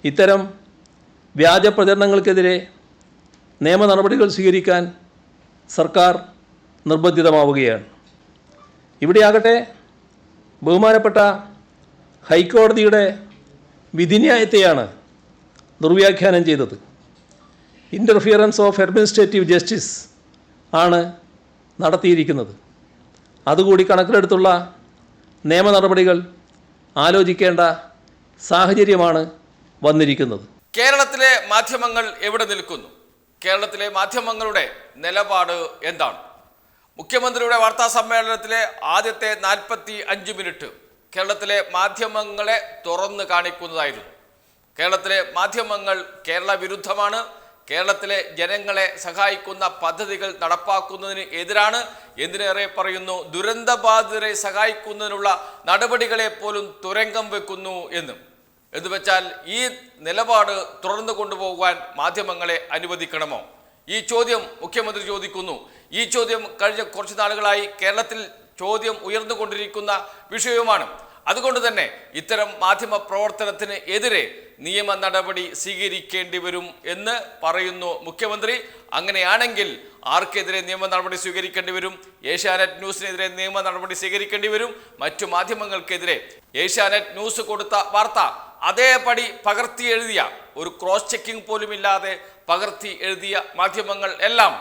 ഇത്തരം വ്യാജ പ്രചരണങ്ങൾക്കെതിരെ നിയമ നടപടികൾ സ്വീകരിക്കാൻ സർക്കാർ നിർബന്ധിതമാവുകയാണ്. ഇവിടെയാകട്ടെ ബഹുമാനപ്പെട്ട ഹൈക്കോടതിയുടെ വിധിന്യായത്തെയാണ് ദുർവ്യാഖ്യാനം ചെയ്തത്. ഇൻ്റർഫിയറൻസ് ഓഫ് അഡ്മിനിസ്ട്രേറ്റീവ് ജസ്റ്റിസ് ആണ് നടത്തിയിരിക്കുന്നത്. അതുകൂടി കണക്കിലെടുത്തുള്ള നിയമ നടപടികൾ ആലോചിക്കേണ്ട സാഹചര്യമാണ് വന്നിരിക്കുന്നത്. കേരളത്തിലെ മാധ്യമങ്ങൾ എവിടെ നിൽക്കുന്നു? കേരളത്തിലെ മാധ്യമങ്ങളുടെ നിലപാട് എന്താണ്? മുഖ്യമന്ത്രിയുടെ വാർത്താ സമ്മേളനത്തിലെ ആദ്യത്തെ 45 മിനിറ്റ് കേരളത്തിലെ മാധ്യമങ്ങളെ തുറന്നു കാണിക്കുന്നതായിരുന്നു. കേരളത്തിലെ മാധ്യമങ്ങൾ കേരള വിരുദ്ധമാണ്, കേരളത്തിലെ ജനങ്ങളെ സഹായിക്കുന്ന പദ്ധതികൾ നടപ്പാക്കുന്നതിന് എതിരാണ്, എന്തിനേറെ പറയുന്നു ദുരന്തബാധിതരെ സഹായിക്കുന്നതിനുള്ള നടപടികളെ പോലും തുരങ്കം വെക്കുന്നു എന്ന് വെച്ചാൽ ഈ നിലപാട് തുടർന്നു കൊണ്ടുപോകാൻ മാധ്യമങ്ങളെ അനുവദിക്കണമോ? ഈ ചോദ്യം മുഖ്യമന്ത്രി ചോദിക്കുന്നു. ഈ ചോദ്യം കഴിഞ്ഞ കുറച്ച് നാളുകളായി കേരളത്തിൽ ചോദ്യം ഉയർന്നുകൊണ്ടിരിക്കുന്ന വിഷയവുമാണ്. അതുകൊണ്ട് തന്നെ ഇത്തരം മാധ്യമ പ്രവർത്തനത്തിന് എതിരെ നിയമ നടപടി സ്വീകരിക്കേണ്ടി വരും എന്ന് പറയുന്നു മുഖ്യമന്ത്രി. അങ്ങനെയാണെങ്കിൽ ആർക്കെതിരെ നിയമ നടപടി സ്വീകരിക്കേണ്ടി വരും? ഏഷ്യാനെറ്റ് ന്യൂസിനെതിരെ നിയമ നടപടി സ്വീകരിക്കേണ്ടി വരും. മറ്റു മാധ്യമങ്ങൾക്കെതിരെ ഏഷ്യാനെറ്റ് ന്യൂസ് കൊടുത്ത വാർത്ത അതേപടി പകർത്തി എഴുതിയ, ഒരു ക്രോസ് ചെക്കിംഗ് പോലും ഇല്ലാതെ പകർത്തി എഴുതിയ മാധ്യമങ്ങൾ എല്ലാം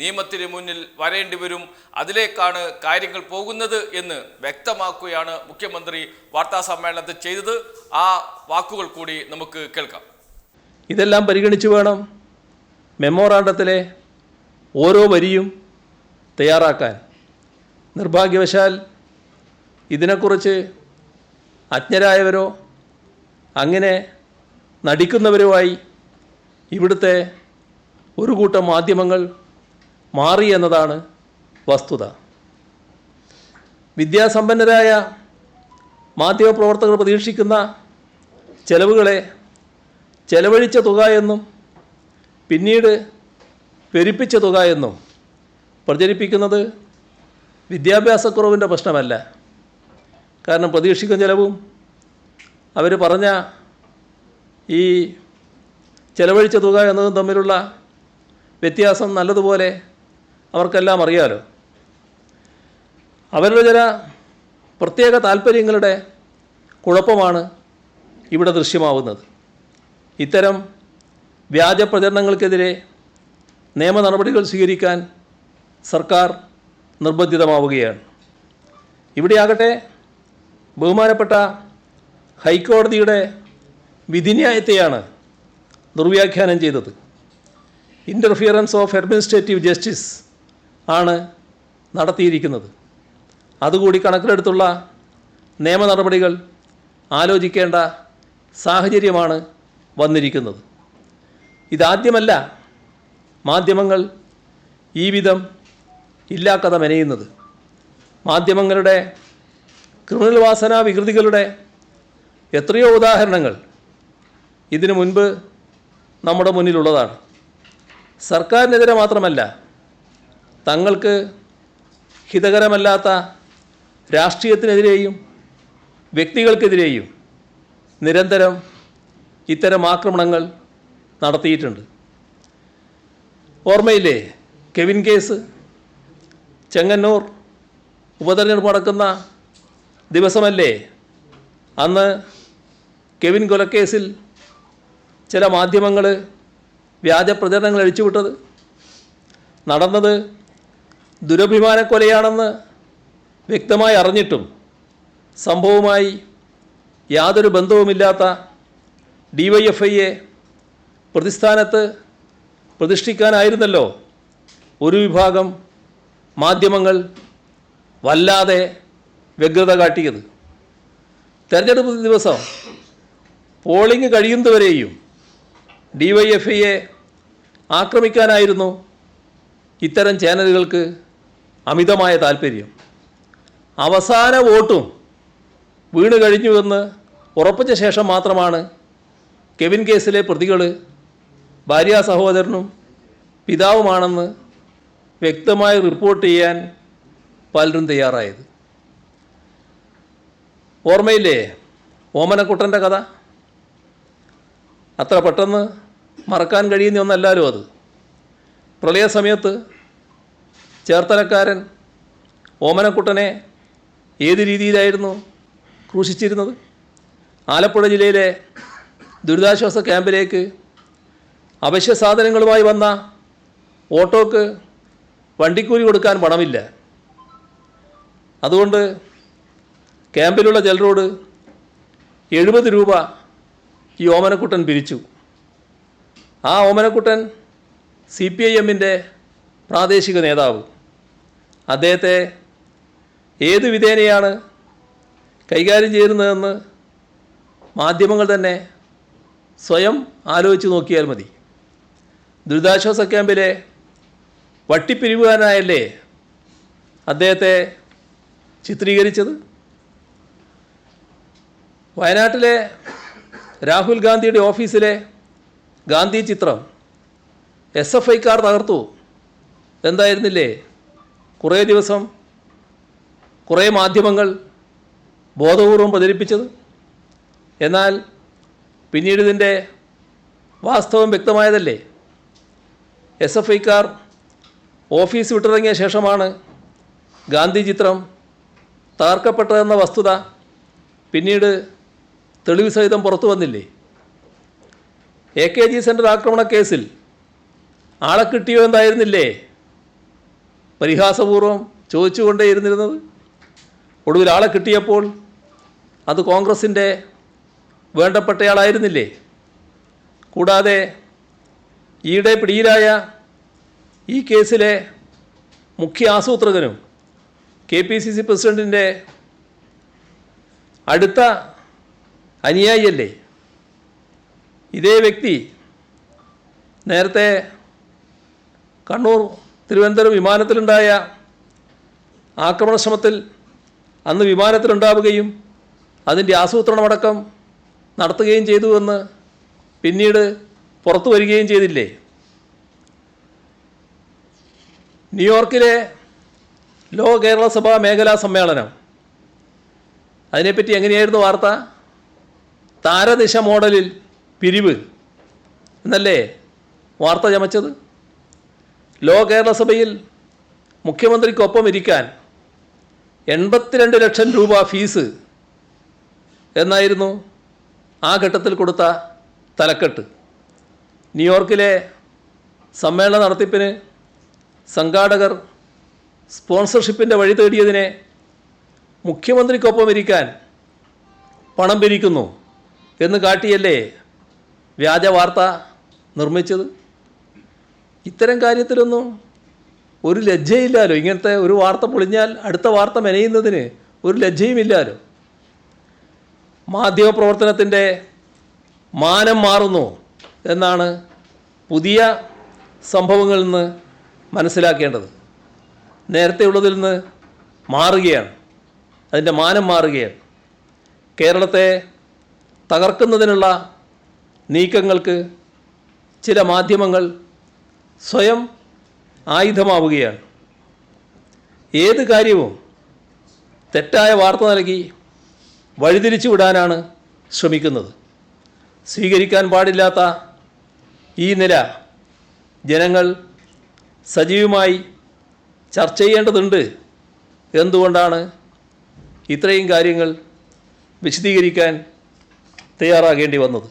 നിയമത്തിന് മുന്നിൽ വരേണ്ടി വരും. അതിലേക്കാണ് കാര്യങ്ങൾ പോകുന്നത് എന്ന് വ്യക്തമാക്കുകയാണ് മുഖ്യമന്ത്രി വാർത്താ സമ്മേളനത്തിൽ ചെയ്തത്. ആ വാക്കുകൾ കൂടി നമുക്ക് കേൾക്കാം. ഇതെല്ലാം പരിഗണിച്ചു വേണം മെമ്മോറാണ്ടത്തിലെ ഓരോ വരിയും തയ്യാറാക്കാൻ. നിർഭാഗ്യവശാൽ ഇതിനെക്കുറിച്ച് അജ്ഞരായവരോ അങ്ങനെ നടിക്കുന്നവരുമായി ഇവിടുത്തെ ഒരു കൂട്ടം മാധ്യമങ്ങൾ മാറി എന്നതാണ് വസ്തുത. വിദ്യാസമ്പന്നരായ മാധ്യമപ്രവർത്തകർ പ്രതീക്ഷിക്കുന്ന ചെലവുകളെ ചെലവഴിച്ച തുക എന്നും പിന്നീട് പെരുപ്പിച്ച തുക എന്നും പ്രചരിപ്പിക്കുന്നത് വിദ്യാഭ്യാസക്കുറവിൻ്റെ പ്രശ്നമല്ല. കാരണം പ്രതീക്ഷിക്കുന്ന ചെലവും അവർ പറഞ്ഞ ഈ ചെലവഴിച്ച തുക എന്നതും തമ്മിലുള്ള വ്യത്യാസം നല്ലതുപോലെ അവർക്കെല്ലാം അറിയാലോ. അവരുടെ ചില പ്രത്യേക താല്പര്യങ്ങളുടെ കുഴപ്പമാണ് ഇവിടെ ദൃശ്യമാവുന്നത്. ഇത്തരം വ്യാജ പ്രചരണങ്ങൾക്കെതിരെ നിയമ നടപടികൾ സ്വീകരിക്കാൻ സർക്കാർ നിർബന്ധിതമാവുകയാണ്. ഇവിടെയാകട്ടെ ബഹുമാനപ്പെട്ട ഹൈക്കോടതിയുടെ വിധിന്യായത്തെയാണ് ദുർവ്യാഖ്യാനം ചെയ്തത്. ഇൻ്റർഫിയറൻസ് ഓഫ് അഡ്മിനിസ്ട്രേറ്റീവ് ജസ്റ്റിസ് ആണ് നടത്തിയിരിക്കുന്നത്. അതുകൂടി കണക്കിലെടുത്തുള്ള നിയമ നടപടികൾ ആലോചിക്കേണ്ട സാഹചര്യമാണ് വന്നിരിക്കുന്നത്. ഇതാദ്യമല്ല മാധ്യമങ്ങൾ ഈ വിധം ഇല്ലാക്കഥ മെനയുന്നത്. മാധ്യമങ്ങളുടെ ക്രിമിനൽ വാസനാ വികൃതികളുടെ എത്രയോ ഉദാഹരണങ്ങൾ ഇതിനു മുൻപ് നമ്മുടെ മുന്നിലുള്ളതാണ്. സർക്കാരിനെതിരെ മാത്രമല്ല, തങ്ങൾക്ക് ഹിതകരമല്ലാത്ത രാഷ്ട്രീയത്തിനെതിരെയും വ്യക്തികൾക്കെതിരെയും നിരന്തരം ഇത്തരം ആക്രമണങ്ങൾ നടത്തിയിട്ടുണ്ട്. ഓർമ്മയില്ലേ കെവിൻ കേസ്? ചെങ്ങന്നൂർ ഉപതെരഞ്ഞെടുപ്പ് നടക്കുന്ന ദിവസമല്ലേ അന്ന് കെവിൻ കൊലക്കേസിൽ ചില മാധ്യമങ്ങൾ വ്യാജ പ്രചരണങ്ങൾ അഴിച്ചുവിട്ടത്? നടന്നത് ദുരഭിമാനക്കൊലയാണെന്ന് വ്യക്തമായി അറിഞ്ഞിട്ടും സംഭവവുമായി യാതൊരു ബന്ധവുമില്ലാത്ത DYFIയെ പ്രതിസ്ഥാനത്ത് പ്രതിഷ്ഠിക്കാനായിരുന്നല്ലോ ഒരു വിഭാഗം മാധ്യമങ്ങൾ വല്ലാതെ വ്യഗ്രത കാട്ടിയത്. തെരഞ്ഞെടുപ്പ് ദിവസം പോളിംഗ് കഴിയുന്നതുവരെയും DYFIയെ ആക്രമിക്കാനായിരുന്നു ഇത്തരം ചാനലുകൾക്ക് അമിതമായ താല്പര്യം. അവസാന വോട്ടും വീണ് കഴിഞ്ഞുവെന്ന് ഉറപ്പിച്ച ശേഷം മാത്രമാണ് കെവിൻ കേസിലെ പ്രതികൾ ഭാര്യാ സഹോദരനും പിതാവുമാണെന്ന് വ്യക്തമായി റിപ്പോർട്ട് ചെയ്യാൻ പലരും തയ്യാറായത്. ഓർമ്മയില്ലേ ഓമനക്കുട്ടൻ്റെ കഥ? അത്ര പെട്ടെന്ന് മറക്കാൻ കഴിയുന്ന ഒന്നല്ലാലോ അത്. പ്രളയ സമയത്ത് ചേർത്തലക്കാരൻ ഓമനക്കുട്ടനെ ഏത് രീതിയിലായിരുന്നു ക്രൂശിച്ചിരുന്നത്? ആലപ്പുഴ ജില്ലയിലെ ദുരിതാശ്വാസ ക്യാമ്പിലേക്ക് അവശ്യ സാധനങ്ങളുമായി വന്ന ഓട്ടോക്ക് വണ്ടിക്കൂലി കൊടുക്കാൻ പണമില്ല. അതുകൊണ്ട് ക്യാമ്പിലുള്ള ജലറോഡ് 70 രൂപ ഈ ഓമനക്കുട്ടൻ പിരിച്ചു. ആ ഓമനക്കുട്ടൻ CPIM-ൻ്റെ പ്രാദേശിക നേതാവ്. അദ്ദേഹത്തെ ഏത് വിധേനയാണ് കൈകാര്യം ചെയ്യുന്നതെന്ന് മാധ്യമങ്ങൾ തന്നെ സ്വയം ആലോചിച്ച് നോക്കിയാൽ മതി. ദുരിതാശ്വാസ ക്യാമ്പിലെ വട്ടിപ്പിരിവുകാരനായല്ലേ അദ്ദേഹത്തെ ചിത്രീകരിച്ചത്? വയനാട്ടിലെ രാഹുൽ ഗാന്ധിയുടെ ഓഫീസിലെ ഗാന്ധി ചിത്രം SFIക്കാർ തകർത്തു എന്തായിരുന്നില്ലേ കുറേ ദിവസം കുറേ മാധ്യമങ്ങൾ ബോധപൂർവം പ്രചരിപ്പിച്ചത്? എന്നാൽ പിന്നീട് ഇതിൻ്റെ വാസ്തവം വ്യക്തമായതല്ലേ. SFIക്കാർ ഓഫീസ് വിട്ടിറങ്ങിയ ശേഷമാണ് ഗാന്ധി ചിത്രം തകർക്കപ്പെട്ടതെന്ന വസ്തുത പിന്നീട് തെളിവ് സഹിതം പുറത്തു വന്നില്ലേ. AKG സെൻറ്റർ ആക്രമണ കേസിൽ ആളെ കിട്ടിയോ എന്തായിരുന്നില്ലേ പരിഹാസപൂർവം ചോദിച്ചുകൊണ്ടേയിരുന്നിരുന്നത്? ഒടുവിൽ ആളെ കിട്ടിയപ്പോൾ അത് കോൺഗ്രസിൻ്റെ വേണ്ടപ്പെട്ടയാളായിരുന്നില്ലേ? കൂടാതെ ഈയിടെ പിടിയിലായ ഈ കേസിലെ മുഖ്യ ആസൂത്രകനും KPCC പ്രസിഡൻറ്റിൻ്റെ അടുത്ത അനുയായിയല്ലേ ഇതേ വ്യക്തി? നേരത്തെ കണ്ണൂർ തിരുവനന്തപുരം വിമാനത്തിലുണ്ടായ ആക്രമണ ശ്രമത്തിൽ അന്ന് വിമാനത്തിലുണ്ടാവുകയും അതിൻ്റെ ആസൂത്രണമടക്കം നടത്തുകയും ചെയ്തുവെന്ന് പിന്നീട് പുറത്തു വരികയും ചെയ്തില്ലേ. ന്യൂയോർക്കിലെ ലോ കേരള സഭ മേഖലാ സമ്മേളനം, അതിനെപ്പറ്റി എങ്ങനെയായിരുന്നു വാർത്ത? താരദിശ മോഡലിൽ പിരിവ് എന്നല്ലേ വാർത്ത ചമച്ചത്? ലോ കേരള സഭയിൽ മുഖ്യമന്ത്രിക്കൊപ്പം ഇരിക്കാൻ 82 ലക്ഷം രൂപ ഫീസ് എന്നായിരുന്നു ആ ഘട്ടത്തിൽ കൊടുത്ത തലക്കെട്ട്. ന്യൂയോർക്കിലെ സമ്മേളന നടത്തിപ്പിന് സംഘാടകർ സ്പോൺസർഷിപ്പിൻ്റെ വഴി തേടിയതിനെ മുഖ്യമന്ത്രിക്കൊപ്പം ഇരിക്കാൻ പണം പിരിക്കുന്നു എന്ന് കാട്ടിയല്ലേ വ്യാജ വാർത്ത നിർമ്മിച്ചത്? ഇത്തരം കാര്യത്തിലൊന്നും ഒരു ലജ്ജയില്ലാലോ. ഇങ്ങനത്തെ ഒരു വാർത്ത പൊളിഞ്ഞാൽ അടുത്ത വാർത്ത മെനയുന്നതിന് ഒരു ലജ്ജയുമില്ലാലോ. മാധ്യമപ്രവർത്തനത്തിൻ്റെ മാനം മാറുന്നു എന്നാണ് പുതിയ സംഭവങ്ങളിൽ നിന്ന് മനസ്സിലാക്കേണ്ടത്. നേരത്തെ ഉള്ളതിൽ നിന്ന് മാറുകയാണ്, അതിൻ്റെ മാനം മാറുകയാണ്. കേരളത്തെ തകർക്കുന്നതിനുള്ള നീക്കങ്ങൾക്ക് ചില മാധ്യമങ്ങൾ സ്വയം ആയുധമാവുകയാണ്. ഏത് കാര്യവും തെറ്റായ വാർത്ത നൽകി വഴിതിരിച്ചു വിടാനാണ് ശ്രമിക്കുന്നത്. സ്വീകരിക്കാൻ പാടില്ലാത്ത ഈ നില ജനങ്ങൾ സജീവമായി ചർച്ച ചെയ്യേണ്ടതുണ്ട്. എന്തുകൊണ്ടാണ് ഇത്രയും കാര്യങ്ങൾ വിശദീകരിക്കാൻ തയ്യാറാകേണ്ടി വന്നത്?